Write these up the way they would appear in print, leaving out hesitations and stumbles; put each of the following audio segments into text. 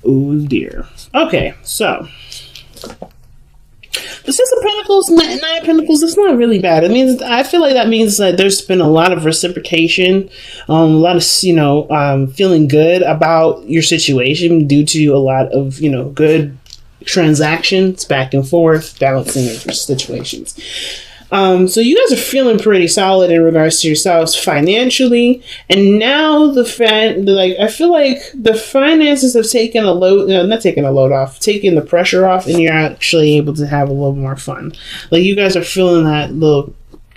Oh dear. Okay, so the Six of Pentacles, Nine of Pentacles, it's not really bad. It means, I feel like that means that there's been a lot of reciprocation, a lot of, feeling good about your situation due to a lot of, good transactions back and forth, balancing of situations. So you guys are feeling pretty solid in regards to yourselves financially, and now I feel like the finances have taken a load, not taking a load off, taking the pressure off, and you're actually able to have a little more fun. Like, you guys are feeling that little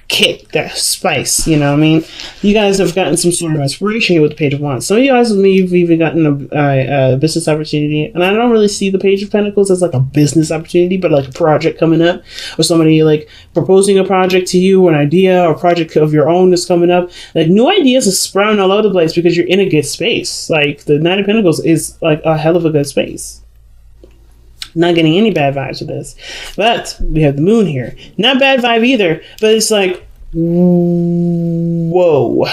kick, that spice, you know what I mean? You guys have gotten some sort of inspiration here with the Page of Wands. Some of you guys with me, you've even gotten a business opportunity, and I don't really see the Page of Pentacles as like a business opportunity, but like a project coming up, or somebody like proposing a project to you, an idea or project of your own that's coming up. Like, new ideas are sprouting all over the place because you're in a good space. Like, the Nine of Pentacles is like a hell of a good space. Not getting any bad vibes with this. But we have the moon here. Not bad vibe either, but it's like, whoa.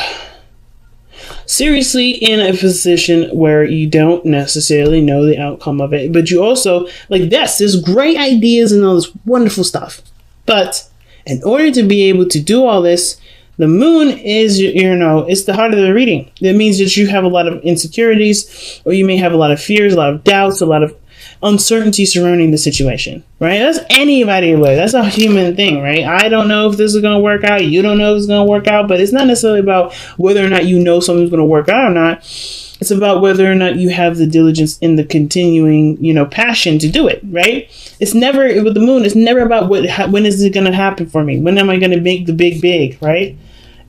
Seriously in a position where you don't necessarily know the outcome of it, but you also, like, there's great ideas and all this wonderful stuff. But in order to be able to do all this, the moon is, it's the heart of the reading. That means that you have a lot of insecurities, or you may have a lot of fears, a lot of doubts, a lot of uncertainty surrounding the situation, right? That's anybody would. That's a human thing, right? I don't know if this is going to work out. You don't know if it's going to work out, but it's not necessarily about whether or not you know something's going to work out or not. It's about whether or not you have the diligence in the continuing, passion to do it, right? It's never, with the moon, it's never about when is it going to happen for me? When am I going to make the big, right?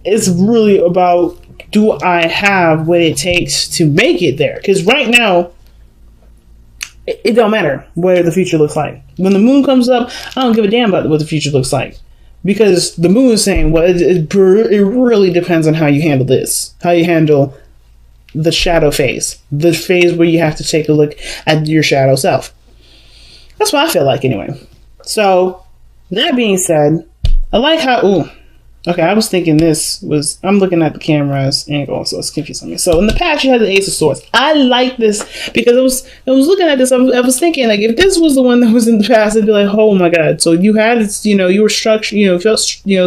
It's really about, do I have what it takes to make it there? Because right now, it don't matter what the future looks like. When the moon comes up, I don't give a damn about what the future looks like. Because the moon is saying, well, it really depends on how you handle this. How you handle the shadow phase. The phase where you have to take a look at your shadow self. That's what I feel like anyway. So, that being said, I like how... Okay, I was thinking I'm looking at the camera's angle, so it's confusing me. So in the past, you had the Ace of Swords. I like this because I was looking at this. I was thinking, like, if this was the one that was in the past, I'd be like, oh my god. So you had, you were structured, felt,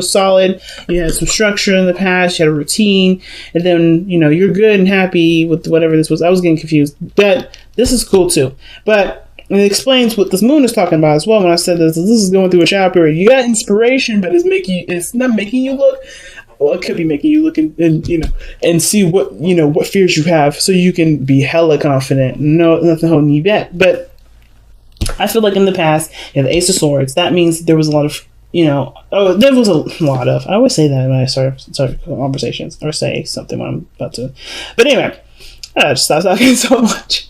solid. You had some structure in the past. You had a routine, and then you're good and happy with whatever this was. I was getting confused, but this is cool too. But it explains what this moon is talking about as well. When I said this is going through a shadow period. You got inspiration, but it's not making you look. Well, it could be making you look and see what fears you have, so you can be hella confident. No, nothing holding you back. But I feel like in the past, the Ace of Swords. That means there was a lot of there was a lot of. I always say that when I start conversations or say something when I'm about to. But anyway, I just stop talking so much.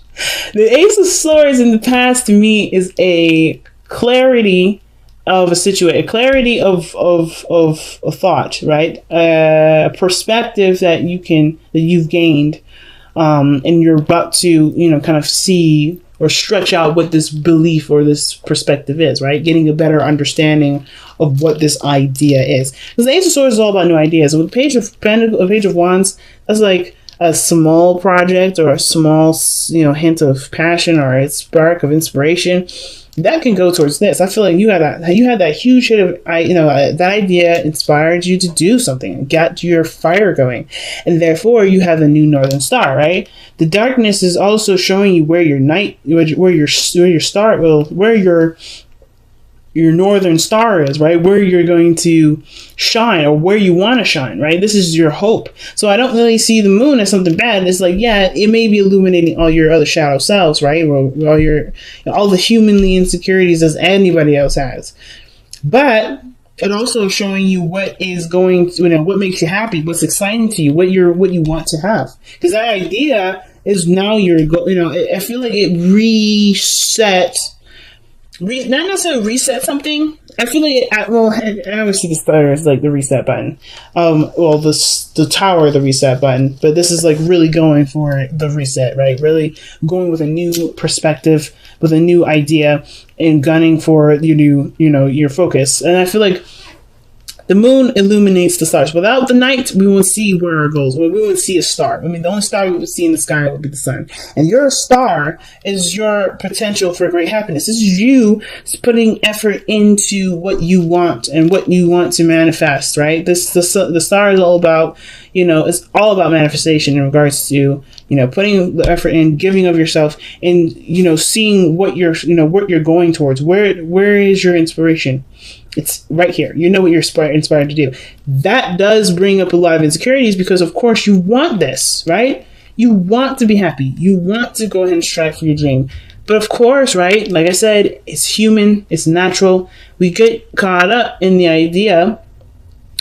The Ace of Swords in the past to me is a clarity of a situation, a clarity of a thought, right? A perspective that you've gained, and you're about to, kind of see or stretch out what this belief or this perspective is, right? Getting a better understanding of what this idea is. Because the Ace of Swords is all about new ideas. With a Page of Wands, that's like a small project or a small, hint of passion or a spark of inspiration that can go towards this. I feel like you had that huge hit of, that idea inspired you to do something, got your fire going, and therefore you have the new Northern Star, right? The darkness is also showing you where your your Northern Star is, right? Where you're going to shine or where you want to shine, right? This is your hope. So I don't really see the moon as something bad. It's like, yeah, it may be illuminating all your other shadow selves, right? All the humanly insecurities as anybody else has. But it also showing you what is going to, what makes you happy, what's exciting to you, what you want to have. Because that idea is now I feel like it not necessarily reset something. I feel like I always see the star as like the reset button. The tower, the reset button. But this is like really going for the reset, right? Really going with a new perspective, with a new idea, and gunning for your focus. And I feel like The moon illuminates the stars. Without the night, we won't see where our goals. Well, we won't see a star. I mean, the only star we would see in the sky would be the sun. And your star is your potential for great happiness. This is you putting effort into what you want and what you want to manifest, right? The star is all about, it's all about manifestation in regards to, putting the effort in, giving of yourself, and, seeing what you're going towards. Where is your inspiration? It's right here. You know what you're inspired to do. That does bring up a lot of insecurities because, of course, you want this, right? You want to be happy. You want to go ahead and strive for your dream. But of course, right, like I said, it's human. It's natural. We get caught up in the idea,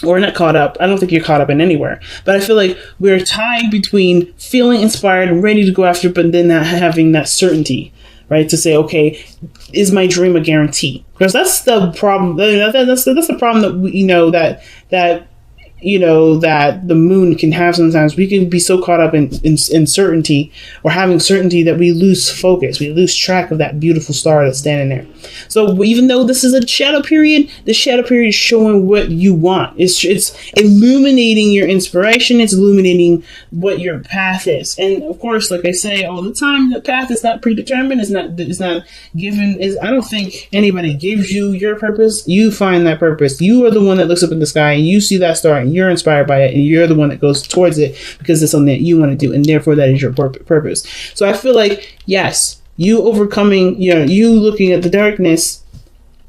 or not caught up. I don't think you're caught up in anywhere. But I feel like we're tied between feeling inspired and ready to go after, but then not having that certainty. Right, to say, okay, is my dream a guarantee? Because that's the problem. That's the problem that that the moon can have sometimes. We can be so caught up in certainty or having certainty that we lose focus. We lose track of that beautiful star that's standing there. So even though this is a shadow period, the shadow period is showing what you want. It's illuminating your inspiration. It's illuminating what your path is. And of course, like I say all the time, the path is not predetermined. It's not given. I don't think anybody gives you your purpose. You find that purpose. You are the one that looks up in the sky and you see that star and you're inspired by it, and you're the one that goes towards it because it's something that you want to do, and therefore that is your purpose. So I feel like, yes, you overcoming, you looking at the darkness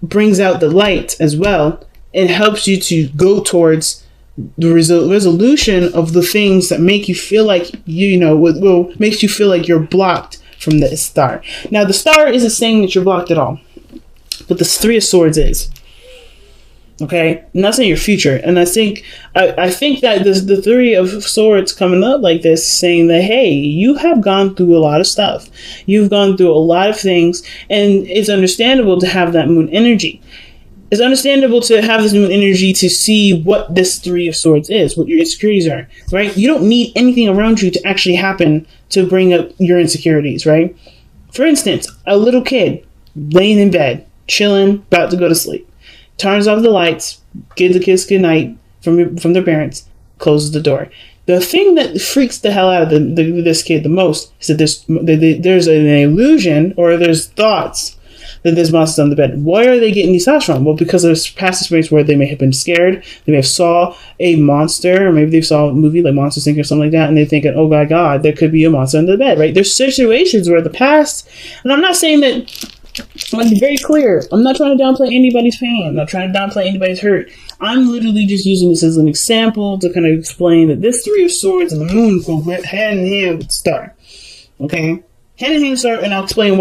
brings out the light as well and helps you to go towards the resolution of the things that make you feel like, makes you feel like you're blocked from the star. Now, the star isn't saying that you're blocked at all, but the Three of Swords is. Okay, and that's in your future. And I think that the Three of Swords coming up like this, saying that, hey, you have gone through a lot of stuff. You've gone through a lot of things, and it's understandable to have that moon energy. It's understandable to have this moon energy to see what this Three of Swords is, what your insecurities are, right? You don't need anything around you to actually happen to bring up your insecurities, right? For instance, a little kid laying in bed, chilling, about to go to sleep. Turns off the lights, gives a kiss goodnight from their parents, closes the door. The thing that freaks the hell out of this kid the most is that there's an illusion, or there's thoughts that there's monsters on the bed. Why are they getting these thoughts from? Well, because there's past experience where they may have been scared, they may have saw a monster, or maybe they saw a movie like Monsters Inc. or something like that, and they're thinking, oh my God, there could be a monster under the bed, right? There's situations where the past, and I'm not saying that, I want to be very clear. I'm not trying to downplay anybody's pain. I'm not trying to downplay anybody's hurt. I'm literally just using this as an example to kind of explain that this Three of Swords and the moon go hand in hand with the star. Okay? Hand in hand star, and I'll explain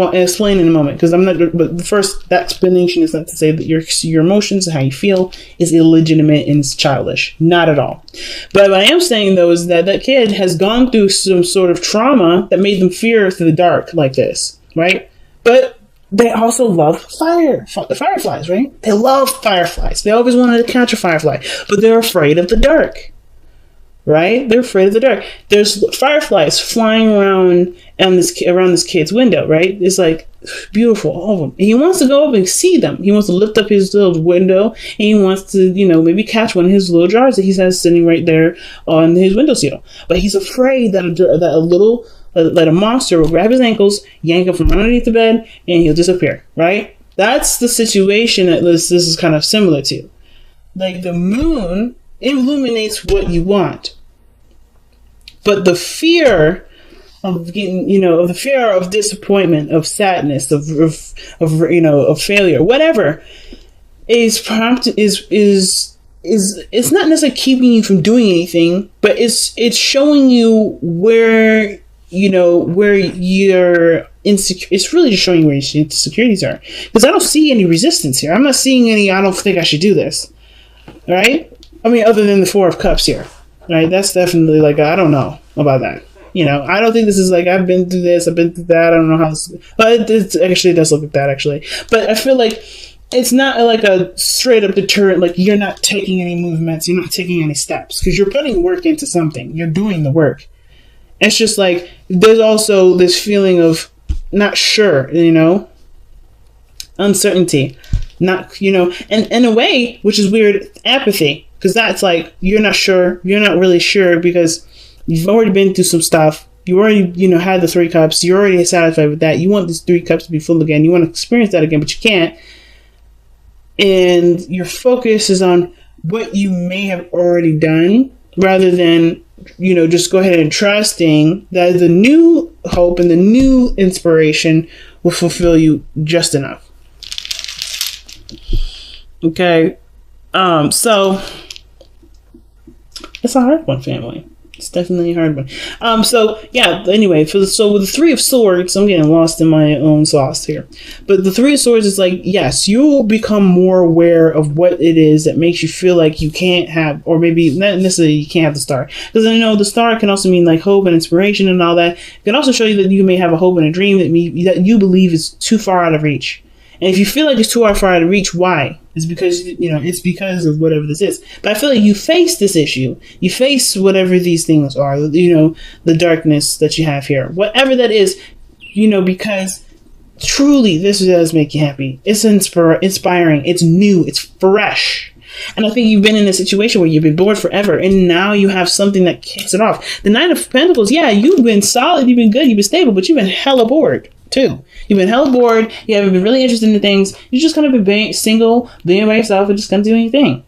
in a moment, because I'm not. But first, that explanation is not to say that your emotions and how you feel is illegitimate and it's childish. Not at all. But what I am saying though is that that kid has gone through some sort of trauma that made them fear through the dark like this, right? But they also love fireflies, right? They love fireflies. They always wanted to catch a firefly, but they're afraid of the dark, right? They're afraid of the dark. There's fireflies flying around around this kid's window, right? It's like beautiful, all of them. And he wants to go up and see them. He wants to lift up his little window, and he wants to, maybe catch one of his little jars that he has sitting right there on his windowsill. But he's afraid that a monster will grab his ankles, yank him from underneath the bed, and he'll disappear, right? That's the situation that this is kind of similar to. Like, the moon illuminates what you want. But the fear of getting, the fear of disappointment, of sadness, of failure, whatever, it's not necessarily keeping you from doing anything, but it's showing you where you're insecure. It's really just showing you where your insecurities are. Because I don't see any resistance here. I'm not seeing any, I don't think I should do this. Right? I mean, other than the Four of Cups here. Right? That's definitely like, I don't know about that. I don't think this is like, I've been through this, I've been through that, I don't know how this, but it actually does look like that, actually. But I feel like it's not like a straight up deterrent, like you're not taking any movements, you're not taking any steps, because you're putting work into something. You're doing the work. It's just like, there's also this feeling of not sure, uncertainty. Not, and in a way, which is weird, apathy. Because that's like, you're not sure. You're not really sure because you've already been through some stuff. You already, had the 3 cups. You're already satisfied with that. You want these 3 cups to be full again. You want to experience that again, but you can't. And your focus is on what you may have already done rather than, just go ahead and trusting that the new hope and the new inspiration will fulfill you just enough. Okay. So it's a hard one, family. It's definitely a hard one. So yeah, anyway, so with the 3 of Swords, I'm getting lost in my own sauce here. But the 3 of Swords is like, yes, you'll become more aware of what it is that makes you feel like you can't have, or maybe not necessarily you can't have the star. Because I know the star can also mean like hope and inspiration and all that. It can also show you that you may have a hope and a dream that you believe is too far out of reach. And if you feel like it's too far out of reach, why? It's because, it's because of whatever this is. But I feel like you face this issue. You face whatever these things are, the darkness that you have here. Whatever that is, because truly this does make you happy. It's inspiring. It's new. It's fresh. And I think you've been in a situation where you've been bored forever, and now you have something that kicks it off. The Knight of Pentacles, yeah, you've been solid, you've been good, you've been stable, but you've been hella bored too. You've been hella bored. You haven't been really interested in things. You just kind of been single, being by yourself, and just kind of doing your thing.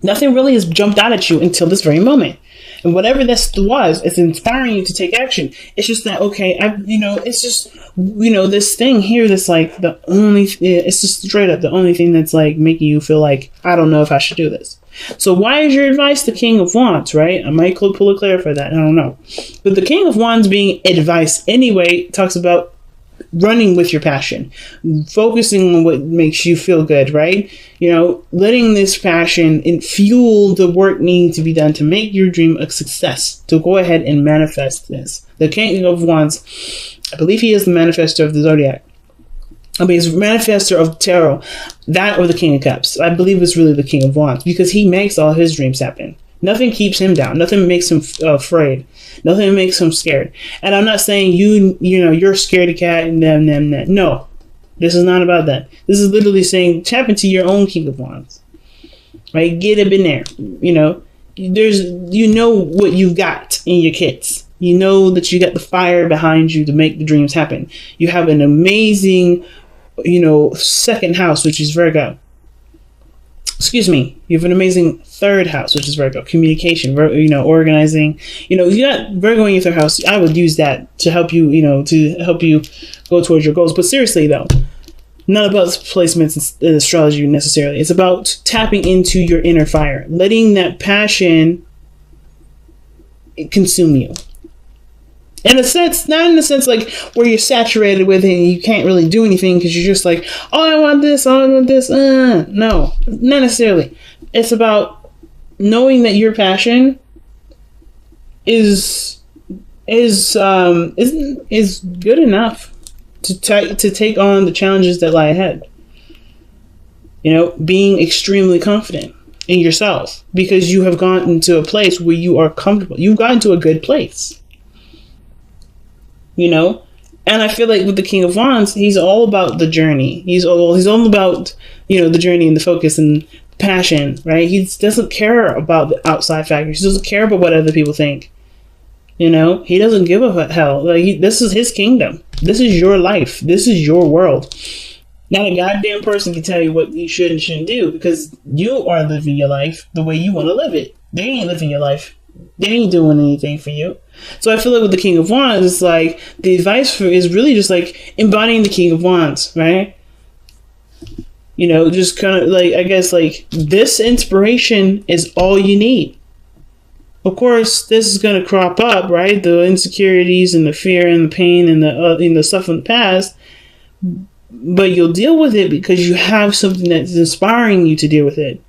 Nothing really has jumped out at you until this very moment. And whatever this was, it's inspiring you to take action. It's just that, okay, it's just, this thing here that's like it's just straight up the only thing that's like making you feel like, I don't know if I should do this. So why is your advice the King of Wands, right? I might pull a clarify that. I don't know. But the King of Wands being advice anyway talks about running with your passion, focusing on what makes you feel good, right? Letting this passion fuel the work needing to be done to make your dream a success, to go ahead and manifest this. The King of Wands, I believe he is the manifestor of the Zodiac. He's the manifestor of tarot, that or the King of Cups. I believe it's really the King of Wands because he makes all his dreams happen. Nothing keeps him down. Nothing makes him afraid. Nothing makes him scared. And I'm not saying you're scared of cat and them. No, this is not about that. This is literally saying tap into your own King of Wands, right? Get up in there. There's what you've got in your kits. You know that you got the fire behind you to make the dreams happen. You have an amazing, second house, which is Virgo. Excuse me, you have an amazing 3rd house, which is Virgo. Communication, organizing. You got Virgo in your 3rd house. I would use that to help you, go towards your goals. But seriously, though, not about placements in astrology necessarily. It's about tapping into your inner fire, letting that passion consume you. In a sense, not in a sense like where you're saturated with it and you can't really do anything because you're just like, oh, I want this, oh, I want this. No, not necessarily. It's about knowing that your passion is good enough to take on the challenges that lie ahead. Being extremely confident in yourself because you have gotten to a place where you are comfortable. You've gotten to a good place. And I feel like with the King of Wands, he's all about the journey. He's all about, the journey and the focus and passion, right? He doesn't care about the outside factors. He doesn't care about what other people think. He doesn't give a hell. This is his kingdom. This is your life. This is your world. Not a goddamn person can tell you what you should and shouldn't do because you are living your life the way you want to live it. They ain't living your life. They ain't doing anything for you. So I feel like with the King of Wands, it's like the advice is really just like embodying the King of Wands, right? Just kind of like, I guess like this inspiration is all you need. Of course, this is going to crop up, right? The insecurities and the fear and the pain and the stuff from the past. But you'll deal with it because you have something that's inspiring you to deal with it.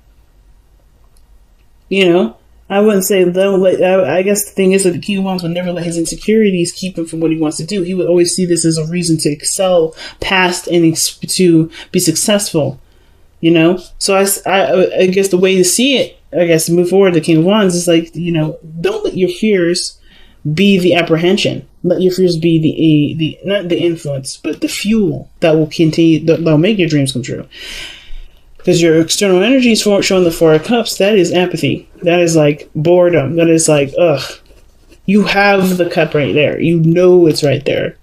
I wouldn't say I guess the thing is that the King of Wands would never let his insecurities keep him from what he wants to do. He would always see this as a reason to excel past and to be successful. So I guess the way to see it, to move forward, the King of Wands is like, don't let your fears be the apprehension. Let your fears be the not the influence, but the fuel that will continue, that'll make your dreams come true. Because your external energy is showing the Four of Cups. That is empathy. That is like boredom. That is like, ugh. You have the cup right there. You know it's right there.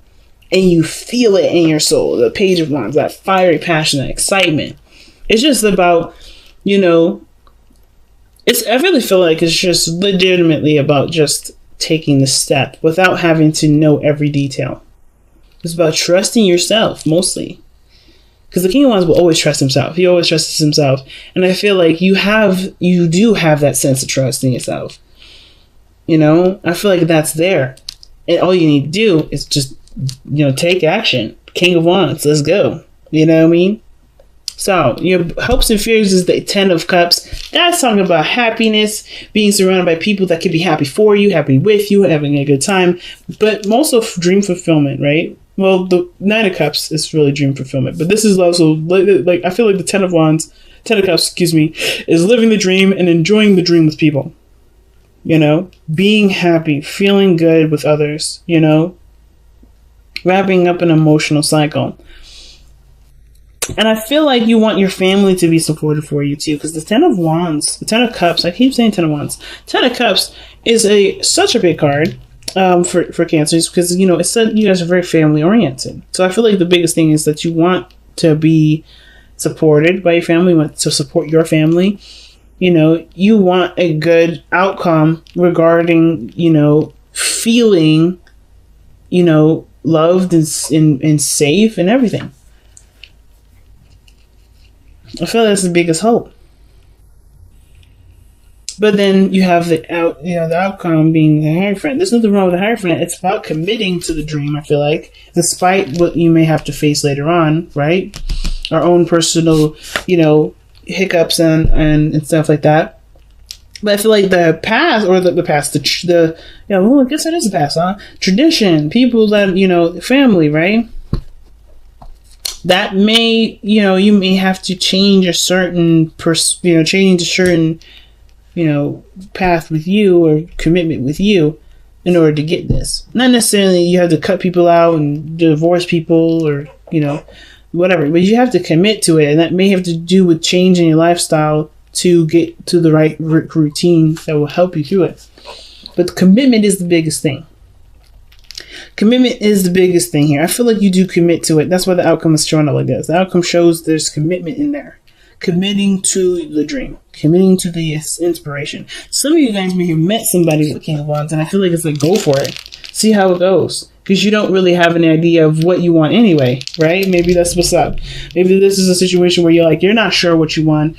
And you feel it in your soul. The Page of Wands, that fiery passion, that excitement. It's just about, you know, I really feel like it's just legitimately about just taking the step without having to know every detail. It's about trusting yourself, mostly. Because the King of Wands will always trust himself. He always trusts himself. And I feel like you do have that sense of trust in yourself. You know, I feel like that's there. And all you need to do is just, you know, take action. King of Wands, let's go. You know what I mean? So, your hopes and fears is the Ten of Cups. That's talking about happiness, being surrounded by people that could be happy for you, happy with you, having a good time, but also dream fulfillment, right? Well, the Nine of Cups is really dream fulfillment, but this is also, like I feel like the Ten of Cups, is living the dream and enjoying the dream with people. You know, being happy, feeling good with others, you know, wrapping up an emotional cycle. And I feel like you want your family to be supportive for you too, because the Ten of Cups, I keep saying Ten of Wands. Ten of Cups is such a big card for Cancers, because, you know, it said you guys are very family oriented. So I feel like the biggest thing is that you want to be supported by your family, you want to support your family. You know, you want a good outcome regarding, you know, feeling, you know, loved and safe and everything. I feel that's the biggest hope. But then you have the outcome being the Hierophant. There's nothing wrong with the Hierophant. It's about committing to the dream, I feel like, despite what you may have to face later on, right? Our own personal, you know, hiccups and stuff like that. But I feel like the past, or the past, well, I guess that is the past, huh? Tradition, people that, you know, family, right? That may, you know, you may have to change a certain, you know, path with you or commitment with you in order to get this. Not necessarily you have to cut people out and divorce people or, you know, whatever, but you have to commit to it, and that may have to do with changing your lifestyle to get to the right routine that will help you through it. But commitment is the biggest thing. Commitment is the biggest thing here. I feel like you do commit to it. That's why the outcome is showing up like this. The outcome shows there's commitment in there. Committing to the dream. Committing to the inspiration. Some of you guys may have met somebody with King of Wands, and I feel like it's like, go for it. See how it goes. Because you don't really have an idea of what you want anyway, right? Maybe that's what's up. Maybe this is a situation where you're not sure what you want.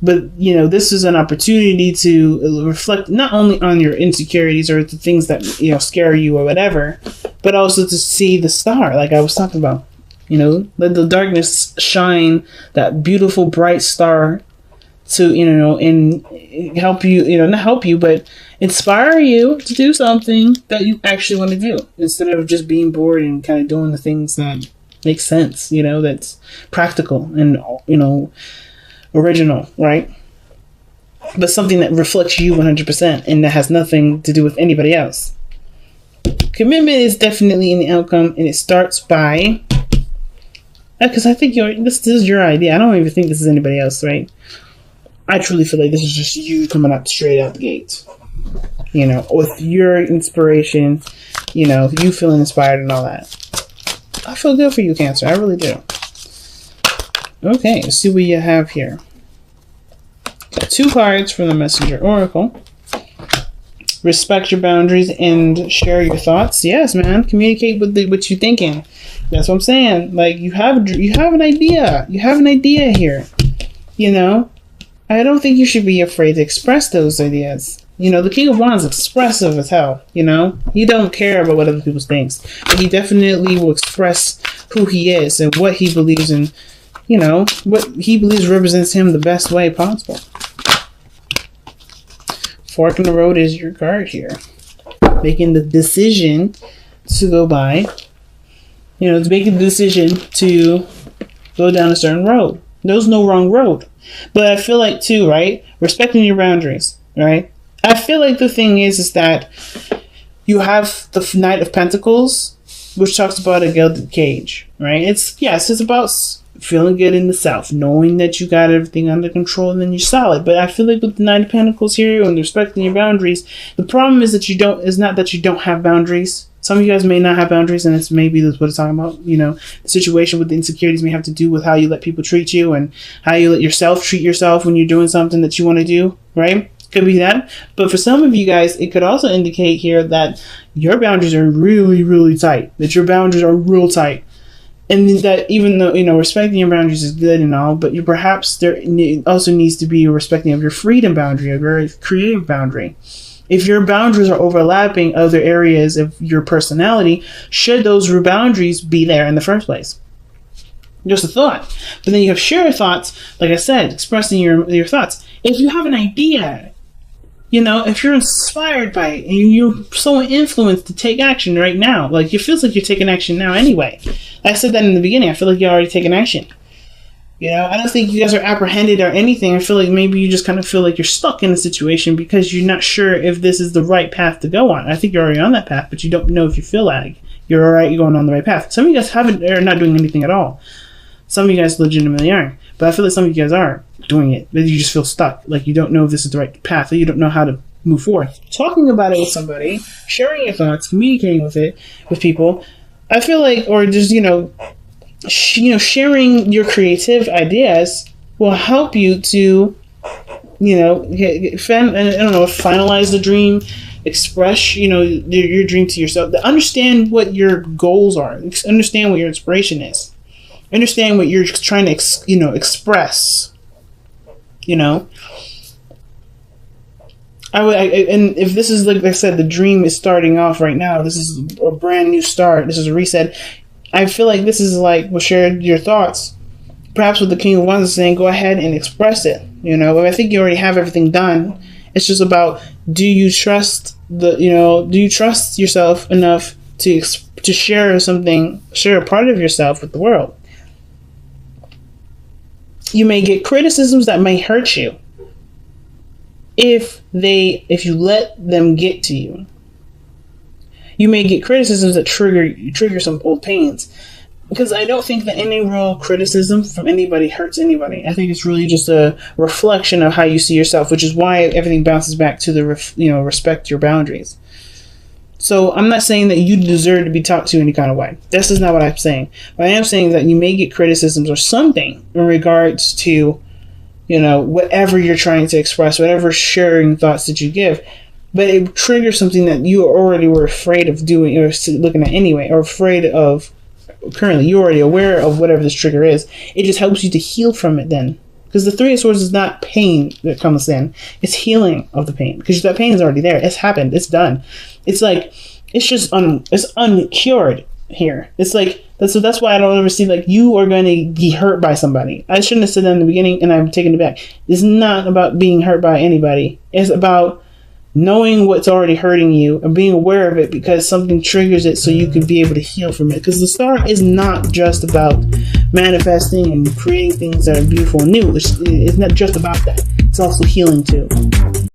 But, you know, this is an opportunity to reflect not only on your insecurities or the things that, you know, scare you or whatever, but also to see the star, like I was talking about. You know, let the darkness shine that beautiful, bright star to, you know, and help you, you know, not help you, but inspire you to do something that you actually want to do instead of just being bored and kind of doing the things that make sense, you know, that's practical and, you know, original, right? But something that reflects you 100% and that has nothing to do with anybody else. Commitment is definitely in the outcome, and it starts by, because I think this is your idea. I don't even think this is anybody else, right? I truly feel like this is just you coming out straight out the gate. You know, with your inspiration, you know, you feeling inspired and all that. I feel good for you, Cancer. I really do. Okay, let's see what you have here. Got 2 cards from the Messenger Oracle. Respect your boundaries and share your thoughts. Yes, man. Communicate with what you're thinking. That's what I'm saying. Like, you have an idea. You have an idea here. You know? I don't think you should be afraid to express those ideas. You know, the King of Wands is expressive as hell, you know? He don't care about what other people think. But he definitely will express who he is and what he believes in, you know, what he believes represents him the best way possible. Fork in the road is your card here. Making the decision to go by, you know, it's making the decision to go down a certain road. There's no wrong road. But I feel like, too, right? Respecting your boundaries, right? I feel like the thing is that you have the Knight of Pentacles, which talks about a gilded cage, right? It's about feeling good in the self, knowing that you got everything under control, and then you're solid. But I feel like with the Nine of Pentacles here and respecting your boundaries, the problem is that is not that you don't have boundaries. Some of you guys may not have boundaries, and it's maybe that's what it's talking about. You know, the situation with the insecurities may have to do with how you let people treat you and how you let yourself treat yourself when you're doing something that you want to do, right? Could be that. But for some of you guys, it could also indicate here that your boundaries are really, really tight, that your boundaries are real tight. And that even though, you know, respecting your boundaries is good and all, but perhaps there also needs to be a respecting of your freedom boundary, a very creative boundary. If your boundaries are overlapping other areas of your personality, should those boundaries be there in the first place? Just a thought. But then you have shared thoughts, like I said, expressing your thoughts. If you have an idea, you know, if you're inspired by it and you're so influenced to take action right now, like it feels like you're taking action now anyway. I said that in the beginning. I feel like you're already taking action. You know, I don't think you guys are apprehended or anything. I feel like maybe you just kind of feel like you're stuck in a situation because you're not sure if this is the right path to go on. I think you're already on that path, but you don't know if you feel like you're all right, you're going on the right path. Some of you guys are not doing anything at all. Some of you guys legitimately aren't. But I feel like some of you guys are doing it, but you just feel stuck. Like you don't know if this is the right path, or you don't know how to move forward. Talking about it with somebody, sharing your thoughts, communicating with people, I feel like, or just, sharing your creative ideas will help you to, finalize the dream, express, your dream to yourself. Understand what your goals are. Understand what your inspiration is. Understand what you're trying to, express. And if this is, like I said, the dream is starting off right now. This is a brand new start. This is a reset. I feel like this is like, well, share your thoughts. Perhaps what the King of Wands is saying, go ahead and express it. I think you already have everything done. It's just about, do you trust yourself enough to share a part of yourself with the world? You may get criticisms that may hurt you if you let them get to you. You may get criticisms that trigger some old pains, because I don't think that any real criticism from anybody hurts anybody. I think it's really just a reflection of how you see yourself, which is why everything bounces back to the respect your boundaries. So I'm not saying that you deserve to be talked to any kind of way. This is not what I'm saying. But I am saying that you may get criticisms or something in regards to, whatever you're trying to express, whatever sharing thoughts that you give. But it triggers something that you already were afraid of doing or looking at anyway, or afraid of currently. You're already aware of whatever this trigger is. It just helps you to heal from it then. Because the Three of Swords is not pain that comes in. It's healing of the pain. Because that pain is already there. It's happened. It's done. It's like, it's just it's uncured here. It's like, that's why I don't ever see like you are going to be hurt by somebody. I shouldn't have said that in the beginning, and I'm taking it back. It's not about being hurt by anybody. It's about knowing what's already hurting you and being aware of it, because something triggers it so you can be able to heal from it. Because the star is not just about manifesting and creating things that are beautiful and new. It's not just about that. It's also healing too.